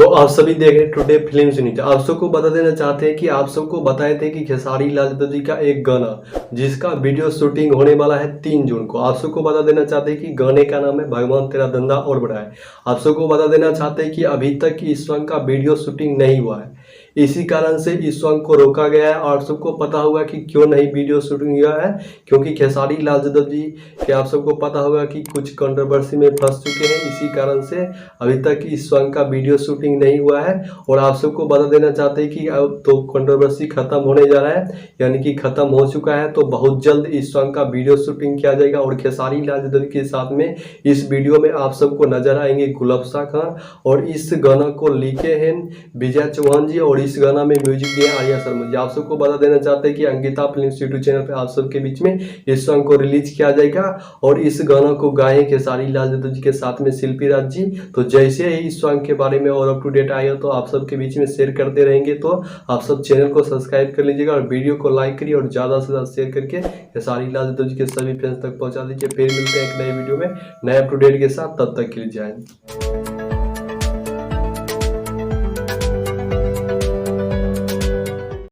आप सभी देख रहे हैं टुडे फिल्म न्यूज। आप सबको बता देना चाहते हैं कि आप सबको बताए थे कि खेसारी लाल यादव जी का एक गाना जिसका वीडियो शूटिंग होने वाला है 3 जून को। आप सबको बता देना चाहते हैं कि गाने का नाम है भगवान तेरा धंधा और बढ़ाए। आप सबको बता देना चाहते हैं कि अभी तक इस सॉन्ग का वीडियो शूटिंग नहीं हुआ है, इसी कारण से इस सॉन्ग को रोका गया है। और सबको पता होगा कि क्यों नहीं वीडियो शूटिंग हुआ है, क्योंकि खेसारी लाल यादव जी के आप सबको पता होगा कि कुछ कंट्रोवर्सी में फंस चुके हैं, इसी कारण से अभी तक इस सॉन्ग का वीडियो शूटिंग नहीं हुआ है। और आप सबको बता देना चाहते हैं कि अब तो कंट्रोवर्सी खत्म होने जा रहा है, यानी कि खत्म हो चुका है, तो बहुत जल्द इस सॉन्ग का वीडियो शूटिंग किया जाएगा। और खेसारी लाल यादव के साथ में इस वीडियो में आप सबको नजर आएंगे गुलबसा खान, और इस गाना को लिखे हैं विजय चौहान जी, और इस गाना में म्यूजिक दिया आर्या शर्मा जी। आप सबको बता देना चाहते हैं कि अंकिता फिल्म्स यूट्यूब चैनल पे आप सबके बीच में इस सॉन्ग को रिलीज किया जाएगा। और इस गाना को गाए खेसारी लाल यादव जी के साथ में शिल्पी राज जी। तो जैसे ही इस सॉन्ग के बारे में और अप टू डेट आएगा तो आप सबके बीच में शेयर करते रहेंगे। तो आप सब चैनल को सब्सक्राइब कर लीजिएगा और वीडियो को लाइक करिए और ज़्यादा से ज़्यादा शेयर करके खेसारी लाल यादव जी के सभी फैंस तक पहुँचा दीजिए। फिर मिलते हैं एक नए वीडियो में नए अप टू डेट के साथ, तब तक के लिए जय हिंद।